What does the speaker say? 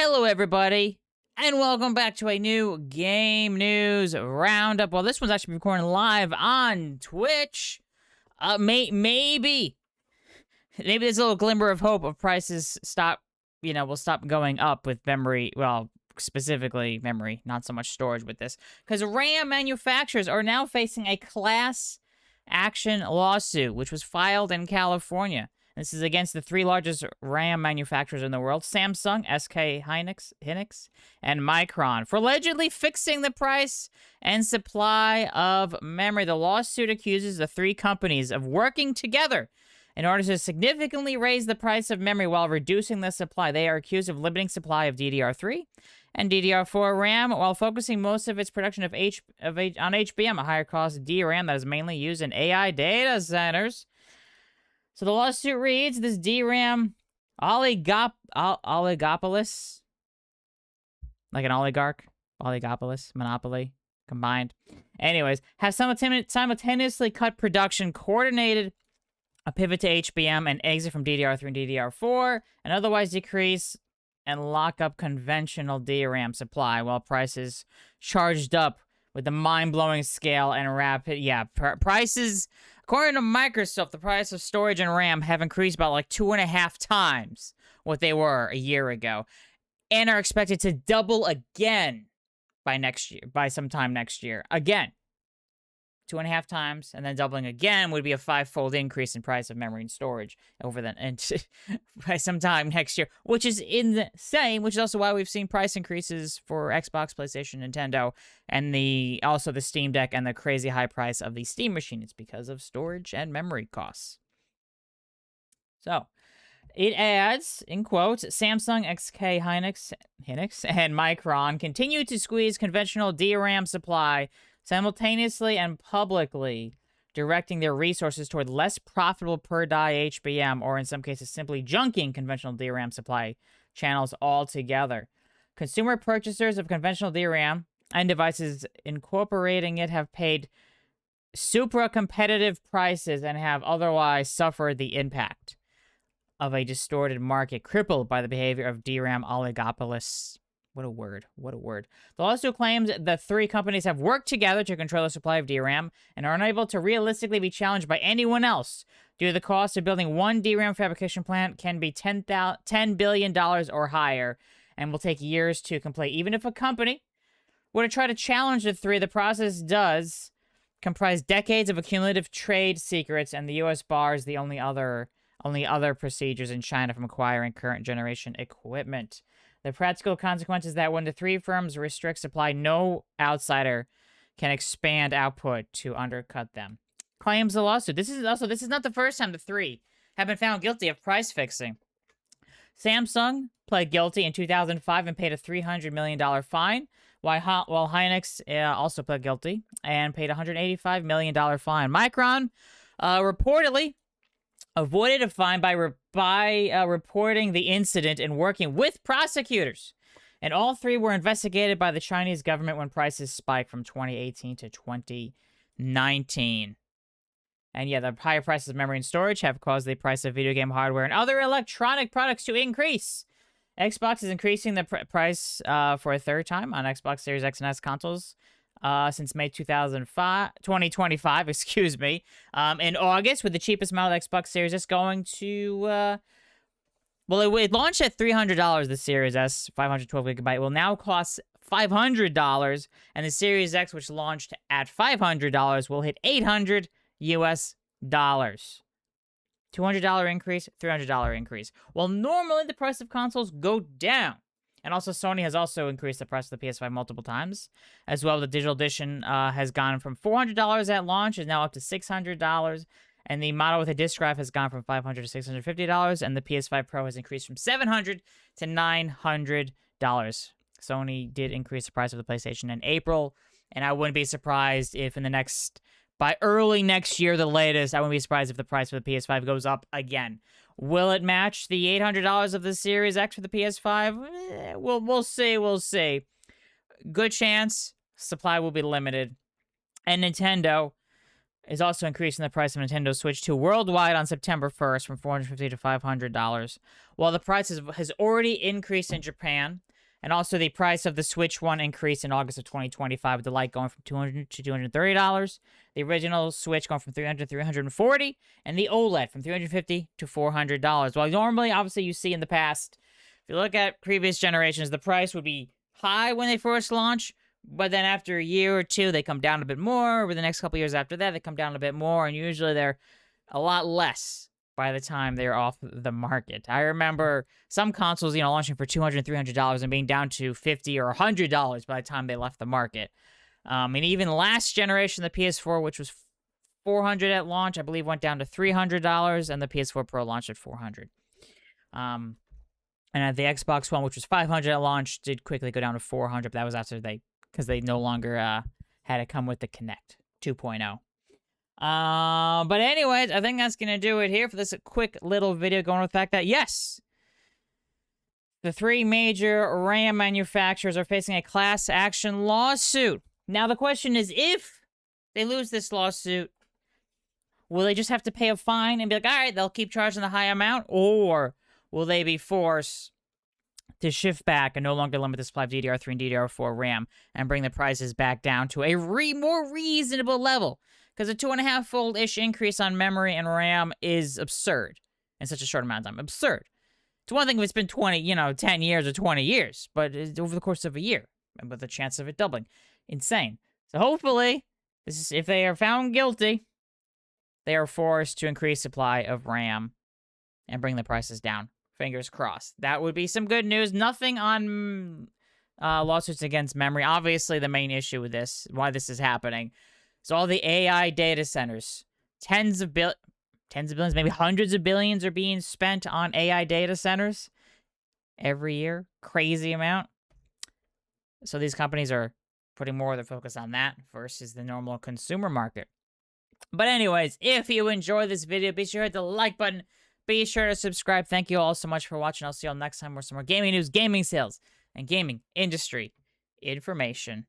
Hello, everybody, and welcome back to a new game news roundup. Well, this one's actually recording live on Twitch. Maybe there's a little glimmer of hope of prices will stop going up with memory. Well, specifically memory, not so much storage with this, because RAM manufacturers are now facing a class action lawsuit, which was filed in California. This is against the three largest RAM manufacturers in the world, Samsung, SK Hynix, and Micron, for allegedly fixing the price and supply of memory. The lawsuit accuses the three companies of working together in order to significantly raise the price of memory while reducing the supply. They are accused of limiting supply of DDR3 and DDR4 RAM while focusing most of its production on HBM, a higher cost DRAM that is mainly used in AI data centers. So the lawsuit reads, this DRAM oligopolists, like an oligopolist, monopoly, combined. Anyways, have simultaneously cut production, coordinated a pivot to HBM and exit from DDR3 and DDR4, and otherwise decrease and lock up conventional DRAM supply while prices charged up with the mind-blowing scale and rapid, prices. According to Microsoft, the price of storage and RAM have increased about like 2.5 times what they were a year ago, and are expected to double again by sometime next year. Again, 2.5 times, and then doubling again would be a 5-fold increase in price of memory and storage by sometime next year, which is insane. Which is also why we've seen price increases for Xbox, PlayStation, Nintendo, and also the Steam Deck, and the crazy high price of the Steam machine. It's because of storage and memory costs. So it adds, in quotes, Samsung, SK Hynix, and Micron continue to squeeze conventional DRAM supply simultaneously and publicly, directing their resources toward less profitable per-die HBM, or in some cases simply junking conventional DRAM supply channels altogether. Consumer purchasers of conventional DRAM and devices incorporating it have paid supra-competitive prices and have otherwise suffered the impact of a distorted market crippled by the behavior of DRAM oligopolists. What a word. What a word. The lawsuit claims the three companies have worked together to control the supply of DRAM and are unable to realistically be challenged by anyone else due to the cost of building one DRAM fabrication plant can be $10 billion or higher and will take years to complete. Even if a company were to try to challenge the three, the process does comprise decades of accumulative trade secrets, and the U.S. bars the only other procedures in China from acquiring current generation equipment. The practical consequence is that when the three firms restrict supply, no outsider can expand output to undercut them. Claims the lawsuit. This is not the first time the three have been found guilty of price fixing. Samsung pled guilty in 2005 and paid a $300 million fine, while Hynix also pled guilty and paid a $185 million fine. Micron reportedly avoided a fine by reporting the incident and working with prosecutors. And all three were investigated by the Chinese government when prices spiked from 2018 to 2019. And yeah, the higher prices of memory and storage have caused the price of video game hardware and other electronic products to increase. Xbox is increasing the price for a third time on Xbox Series X and S consoles since May 2025, excuse me. In August, with the cheapest model of Xbox Series S going to, it launched at $300, the Series S, 512 gigabyte, will now cost $500, and the Series X, which launched at $500, will hit $800 US dollars. $200 increase, $300 increase. Well, normally the price of consoles go down. And also, Sony has also increased the price of the PS5 multiple times. As well, the digital edition has gone from $400 at launch, is now up to $600. And the model with a disc drive has gone from $500 to $650. And the PS5 Pro has increased from $700 to $900. Sony did increase the price of the PlayStation in April. And I wouldn't be surprised if by early next year, the latest, I wouldn't be surprised if the price for the PS5 goes up again. Will it match the $800 of the Series X for the PS5? We'll see. Good chance. Supply will be limited. And Nintendo is also increasing the price of Nintendo Switch 2 worldwide on September 1st from $450 to $500. While the price has already increased in Japan, And also the price of the Switch One increased in August of 2025 with the Lite going from $200 to $230. The original Switch going from $300 to $340, and the OLED from $350 to $400. While normally, obviously, you see in the past, if you look at previous generations, the price would be high when they first launch, but then after a year or two, they come down a bit more. Over the next couple years after that, they come down a bit more, and usually they're a lot less by the time they're off the market. I remember some consoles, launching for $200, $300 and being down to $50 or $100 by the time they left the market. And even last generation, the PS4, which was $400 at launch, I believe went down to $300, and the PS4 Pro launched at $400. And at the Xbox One, which was $500 at launch, did quickly go down to $400, but that was after because they no longer had it come with the Kinect 2.0. But anyways, I think that's going to do it here for this quick little video going with the fact that, yes, the 3 major RAM manufacturers are facing a class action lawsuit. Now, the question is, if they lose this lawsuit, will they just have to pay a fine and be like, all right, they'll keep charging the high amount? Or will they be forced to shift back and no longer limit the supply of DDR3 and DDR4 RAM and bring the prices back down to a more reasonable level? Because a 2.5-fold-ish increase on memory and RAM is absurd in such a short amount of time. Absurd. It's one thing if it's been 10 years or 20 years, but it's over the course of a year, and with the chance of it doubling. Insane. So hopefully, if they are found guilty, they are forced to increase supply of RAM and bring the prices down. Fingers crossed. That would be some good news. Nothing on lawsuits against memory. Obviously, the main issue with this, why this is happening, so all the AI data centers, tens of billions, maybe hundreds of billions are being spent on AI data centers every year. Crazy amount. So these companies are putting more of their focus on that versus the normal consumer market. But anyways, if you enjoyed this video, be sure to hit the like button. Be sure to subscribe. Thank you all so much for watching. I'll see you all next time with some more gaming news, gaming sales, and gaming industry information.